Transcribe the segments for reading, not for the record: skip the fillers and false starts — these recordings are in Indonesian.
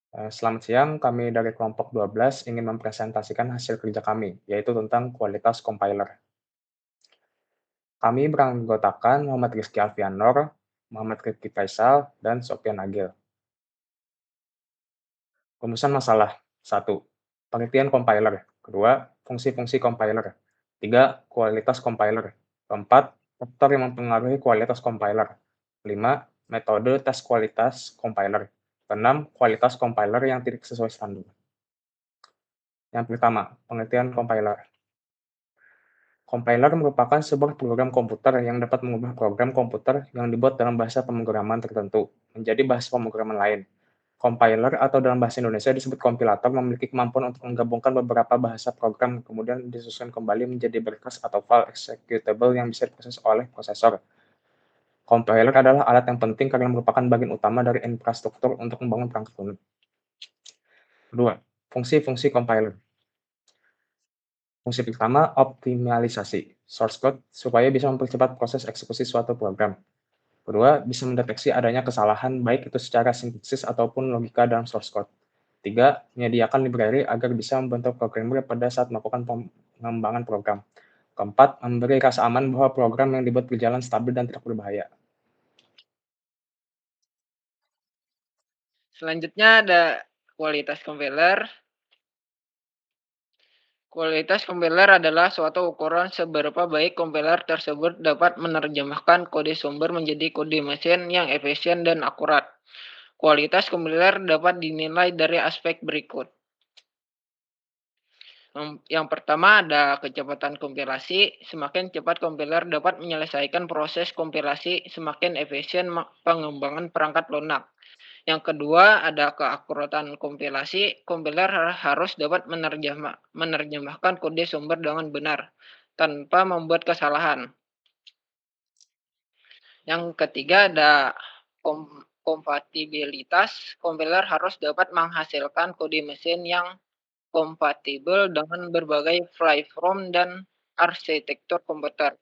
Selamat siang, kami dari kelompok 12 ingin mempresentasikan hasil kerja kami, yaitu tentang kualitas compiler. Kami beranggotakan Muhammad Rizky Alfianor, Muhammad Rifki Faisal, dan Sofyan Nagil. Rumusan masalah. 1. Pengertian compiler. 2. Fungsi-fungsi compiler. 3. Kualitas compiler. 4. Faktor yang mempengaruhi kualitas compiler. 5. Metode tes kualitas compiler. 6. Kualitas compiler yang tidak sesuai standar. Yang pertama, pengertian compiler. Compiler merupakan sebuah program komputer yang dapat mengubah program komputer yang dibuat dalam bahasa pemrograman tertentu menjadi bahasa pemrograman lain. Compiler atau dalam bahasa Indonesia disebut kompilator memiliki kemampuan untuk menggabungkan beberapa bahasa program kemudian disusun kembali menjadi berkas atau file executable yang bisa diproses oleh prosesor. Compiler adalah alat yang penting karena merupakan bagian utama dari infrastruktur untuk membangun perangkat lunak. Kedua, fungsi-fungsi compiler. Fungsi pertama, optimalisasi source code supaya bisa mempercepat proses eksekusi suatu program. Kedua, bisa mendeteksi adanya kesalahan baik itu secara sintaksis ataupun logika dalam source code. Tiga, menyediakan library agar bisa membantu programmer pada saat melakukan pengembangan program. Keempat, memberi rasa aman bahwa program yang dibuat berjalan stabil dan tidak berbahaya. Selanjutnya ada kualitas compiler. Kualitas compiler adalah suatu ukuran seberapa baik compiler tersebut dapat menerjemahkan kode sumber menjadi kode mesin yang efisien dan akurat. Kualitas compiler dapat dinilai dari aspek berikut. Yang pertama ada kecepatan kompilasi. Semakin cepat kompiler dapat menyelesaikan proses kompilasi, semakin efisien pengembangan perangkat lunak. Yang kedua ada keakuratan kompilasi. Kompiler harus dapat menerjemahkan kode sumber dengan benar tanpa membuat kesalahan. Yang ketiga ada kompatibilitas. Kompiler harus dapat menghasilkan kode mesin yang kompatibel dengan berbagai platform dan arsitektur komputer.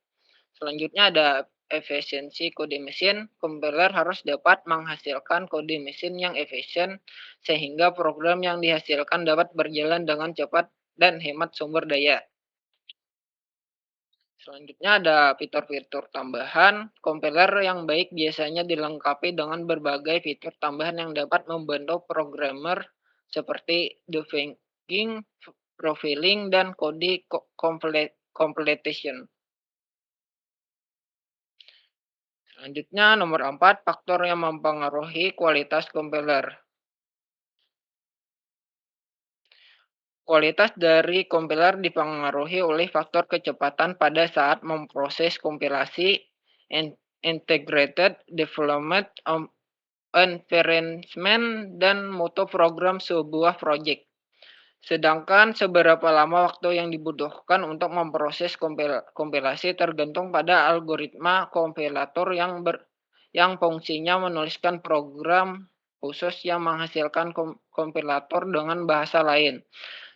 Selanjutnya ada efisiensi kode mesin. Kompiler harus dapat menghasilkan kode mesin yang efisien sehingga program yang dihasilkan dapat berjalan dengan cepat dan hemat sumber daya. Selanjutnya ada fitur-fitur tambahan. Kompiler yang baik biasanya dilengkapi dengan berbagai fitur tambahan yang dapat membantu programmer seperti debugging, profiling, dan kode completion. Selanjutnya nomor 4, faktor yang mempengaruhi kualitas kompiler. Kualitas dari kompiler dipengaruhi oleh faktor kecepatan pada saat memproses kompilasi, integrated development environment, dan mutu program sebuah proyek. Sedangkan seberapa lama waktu yang dibutuhkan untuk memproses kompilasi tergantung pada algoritma kompilator yang fungsinya menuliskan program khusus yang menghasilkan kompilator dengan bahasa lain.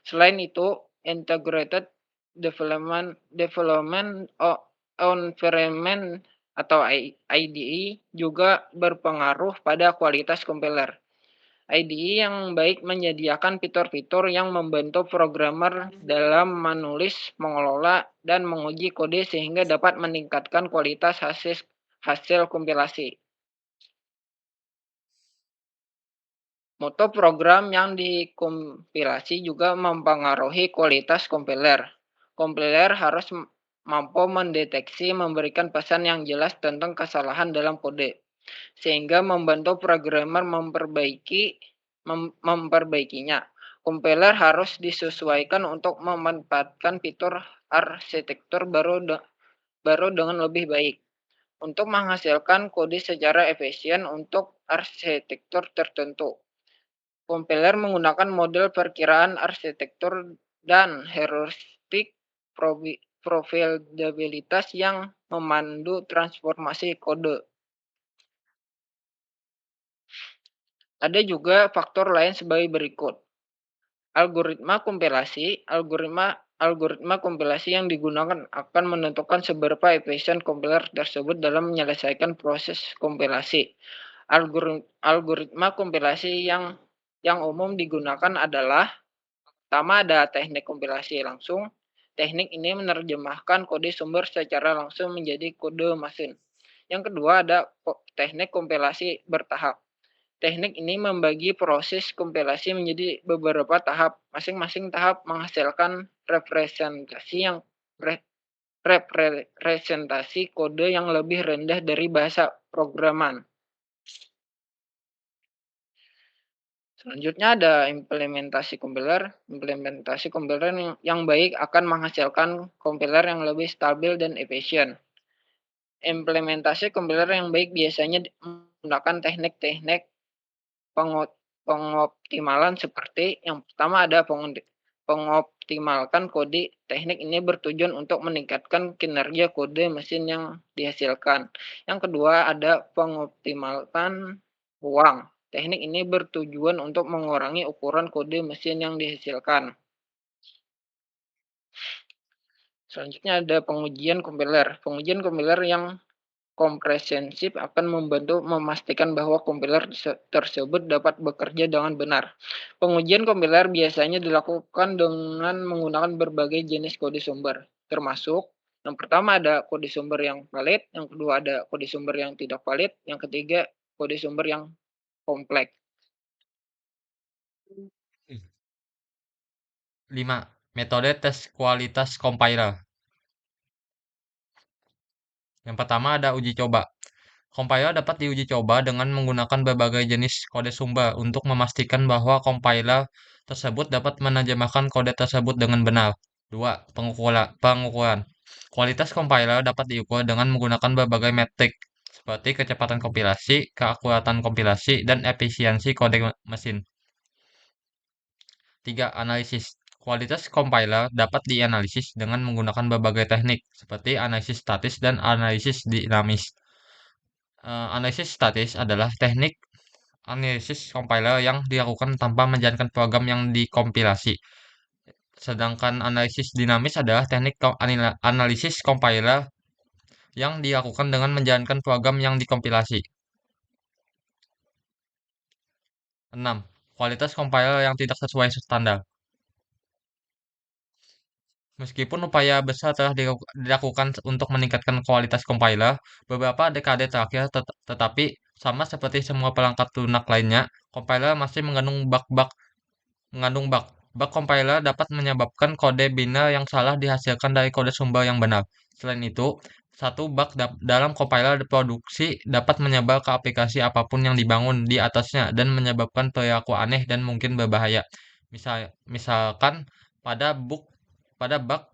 Selain itu, integrated development environment atau IDE juga berpengaruh pada kualitas kompiler. IDE yang baik menyediakan fitur-fitur yang membantu programmer dalam menulis, mengelola, dan menguji kode sehingga dapat meningkatkan kualitas hasil kompilasi. Mutu program yang dikompilasi juga mempengaruhi kualitas kompiler. Kompiler harus mampu mendeteksi, memberikan pesan yang jelas tentang kesalahan dalam kode, sehingga membantu programmer memperbaikinya. Kompiler harus disesuaikan untuk memanfaatkan fitur arsitektur baru dengan lebih baik untuk menghasilkan kode secara efisien untuk arsitektur tertentu. Kompiler menggunakan model perkiraan arsitektur dan heuristik profilabilitas yang memandu transformasi kode. Ada juga faktor lain sebagai berikut. Algoritma kompilasi yang digunakan akan menentukan seberapa efisien kompiler tersebut dalam menyelesaikan proses kompilasi. Algoritma kompilasi yang yang umum digunakan adalah pertama ada teknik kompilasi langsung. Teknik ini menerjemahkan kode sumber secara langsung menjadi kode mesin. Yang kedua ada teknik kompilasi bertahap. Teknik ini membagi proses kompilasi menjadi beberapa tahap. Masing-masing tahap menghasilkan representasi kode yang lebih rendah dari bahasa programan. Selanjutnya ada implementasi kompiler. Implementasi kompiler yang baik akan menghasilkan kompiler yang lebih stabil dan efisien. Implementasi kompiler yang baik biasanya menggunakan teknik-teknik pengoptimalan seperti yang pertama ada pengoptimalkan kode. Teknik ini bertujuan untuk meningkatkan kinerja kode mesin yang dihasilkan. Yang kedua ada pengoptimalkan ruang. Teknik ini bertujuan untuk mengurangi ukuran kode mesin yang dihasilkan. Selanjutnya ada pengujian kompiler. Pengujian kompiler yang komprehensif akan membantu memastikan bahwa kompiler tersebut dapat bekerja dengan benar. Pengujian kompiler biasanya dilakukan dengan menggunakan berbagai jenis kode sumber, termasuk yang pertama ada kode sumber yang valid, yang kedua ada kode sumber yang tidak valid, yang ketiga kode sumber yang kompleks. 5. Metode tes kualitas compiler. Yang pertama ada uji coba. Compiler dapat diuji coba dengan menggunakan berbagai jenis kode sumber untuk memastikan bahwa compiler tersebut dapat menerjemahkan kode tersebut dengan benar. 2. Pengukuran. Kualitas compiler dapat diukur dengan menggunakan berbagai metrik seperti kecepatan kompilasi, keakuratan kompilasi, dan efisiensi kode mesin. 3. Analisis. Kualitas compiler dapat dianalisis dengan menggunakan berbagai teknik seperti analisis statis dan analisis dinamis. Analisis statis adalah teknik analisis compiler yang dilakukan tanpa menjalankan program yang dikompilasi. Sedangkan analisis dinamis adalah teknik analisis compiler yang dilakukan dengan menjalankan program yang dikompilasi. 6. Kualitas compiler yang tidak sesuai standar. Meskipun upaya besar telah dilakukan untuk meningkatkan kualitas compiler beberapa dekade terakhir, tetapi sama seperti semua perangkat lunak lainnya, compiler masih mengandung bug. Bug compiler dapat menyebabkan kode biner yang salah dihasilkan dari kode sumber yang benar. Selain itu, satu bug dalam compiler produksi dapat menyebar ke aplikasi apapun yang dibangun di atasnya dan menyebabkan perilaku aneh dan mungkin berbahaya. Misalkan pada bug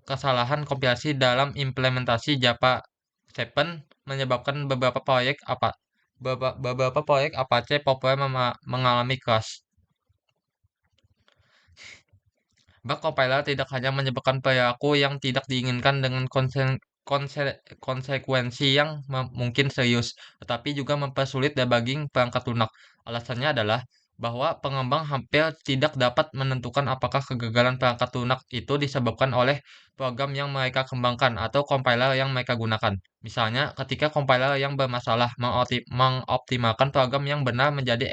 kesalahan kompilasi dalam implementasi Java 7 menyebabkan beberapa proyek Apache populer mengalami crash. Bug compiler tidak hanya menyebabkan perilaku yang tidak diinginkan dengan konsekuensi yang mungkin serius, tetapi juga mempersulit debugging perangkat lunak. Alasannya adalah bahwa pengembang hampir tidak dapat menentukan apakah kegagalan perangkat lunak itu disebabkan oleh program yang mereka kembangkan atau compiler yang mereka gunakan. Misalnya, ketika compiler yang bermasalah mengoptimalkan program yang benar menjadi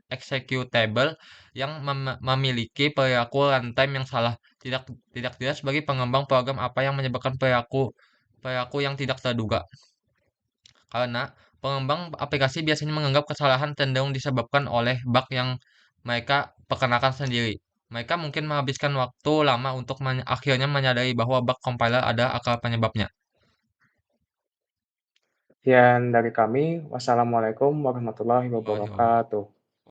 executable yang memiliki perilaku runtime yang salah. Tidak jelas bagi pengembang program apa yang menyebabkan perilaku yang tidak terduga. Karena pengembang aplikasi biasanya menganggap kesalahan cenderung disebabkan oleh bug yang mereka perkenakan sendiri. Mereka mungkin menghabiskan waktu lama untuk akhirnya menyadari bahwa bug compiler ada akar penyebabnya. Sekian dari kami. Wassalamualaikum warahmatullahi Wah, wabarakatuh.